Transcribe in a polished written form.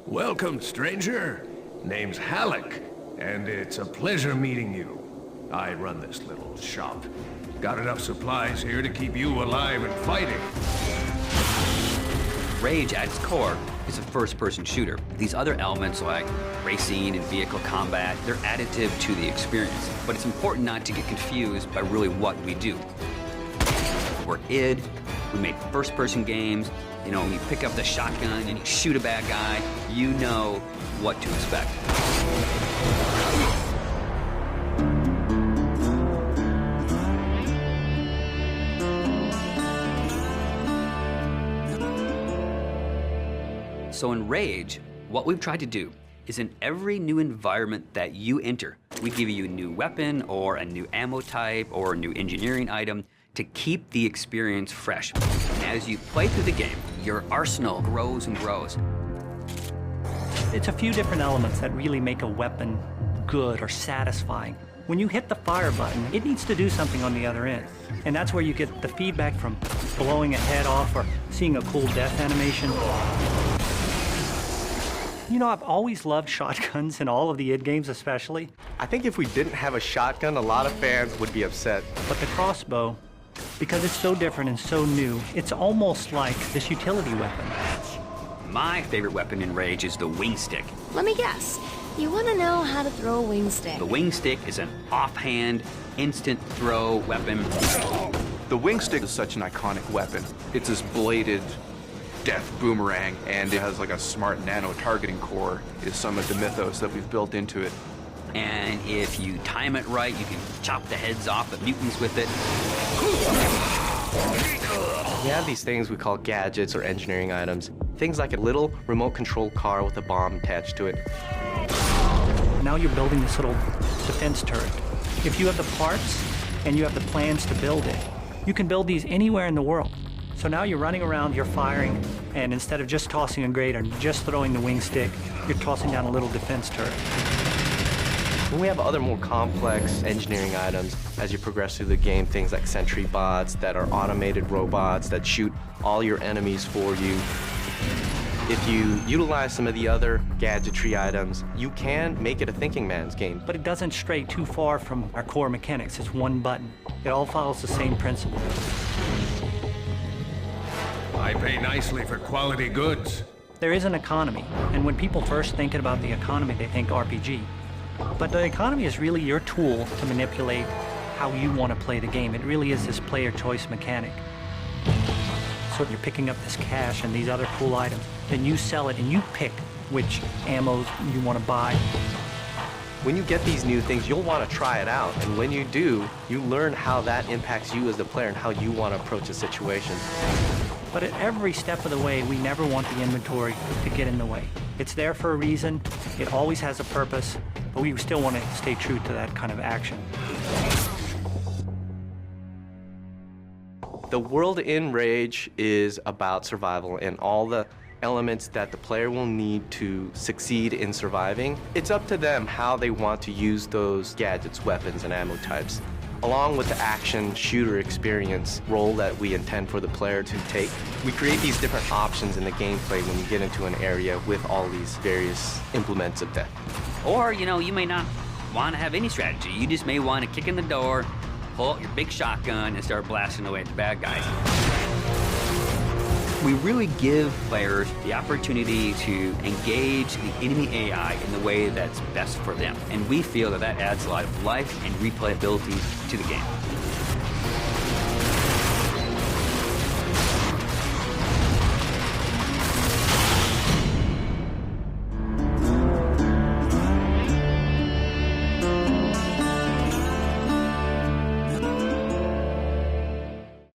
Welcome, stranger. Name's Halleck, and it's a pleasure meeting you. I run this little shop. Got enough supplies here to keep you alive and fighting. Rage, at its core, is a first-person shooter. These other elements like racing and vehicle combat, they're additive to the experience. But it's important not to get confused by really what we do. We're id, we make first-person games. You know, when you pick up the shotgun and you shoot a bad guy, you know what to expect. So in Rage, what we've tried to do is in every new environment that you enter, we give you a new weapon or a new ammo type or a new engineering item to keep the experience fresh. And as you play through the game, your arsenal grows and grows. It's a few different elements that really make a weapon good or satisfying. When you hit the fire button, it needs to do something on the other end. And that's where you get the feedback from blowing a head off or seeing a cool death animation. You know, I've always loved shotguns in all of the id games especially. I think if we didn't have a shotgun, a lot of fans would be upset. But the crossbow, because it's so different and so new, it's almost like this utility weapon. My favorite weapon in Rage is the wing stick. Let me guess. You want to know how to throw a wing stick. The wing stick is an offhand, instant throw weapon. The wing stick is such an iconic weapon. It's this bladed death boomerang, and it has like a smart nano targeting core is some of the mythos that we've built into it. And if you time it right, you can chop the heads off the mutants with it. We have these things we call gadgets or engineering items. Things like a little remote-controlled car with a bomb attached to it. Now you're building this little defense turret. If you have the parts and you have the plans to build it, you can build these anywhere in the world. So now you're running around, you're firing, and instead of just tossing a grenade or just throwing the wing stick, you're tossing down a little defense turret. And we have other more complex engineering items as you progress through the game, things like sentry bots that are automated robots that shoot all your enemies for you. If you utilize some of the other gadgetry items, you can make it a thinking man's game. But it doesn't stray too far from our core mechanics. It's one button. It all follows the same principle. I pay nicely for quality goods. There is an economy, and when people first think about the economy, they think RPG. But the economy is really your tool to manipulate how you want to play the game. It really is this player choice mechanic. So you're picking up this cash and these other cool items, then you sell it and you pick which ammos you want to buy. When you get these new things, you'll want to try it out. And when you do, you learn how that impacts you as the player and how you want to approach a situation. But at every step of the way, we never want the inventory to get in the way. It's there for a reason, it always has a purpose, but we still want to stay true to that kind of action. The world in Rage is about survival and all the elements that the player will need to succeed in surviving. It's up to them how they want to use those gadgets, weapons, and ammo types. Along with the action shooter experience role that we intend for the player to take, we create these different options in the gameplay when you get into an area with all these various implements of death. Or, you know, you may not want to have any strategy. You just may want to kick in the door, pull out your big shotgun, and start blasting away at the bad guys. We really give players the opportunity to engage the enemy AI in the way that's best for them. And we feel that that adds a lot of life and replayability to the game.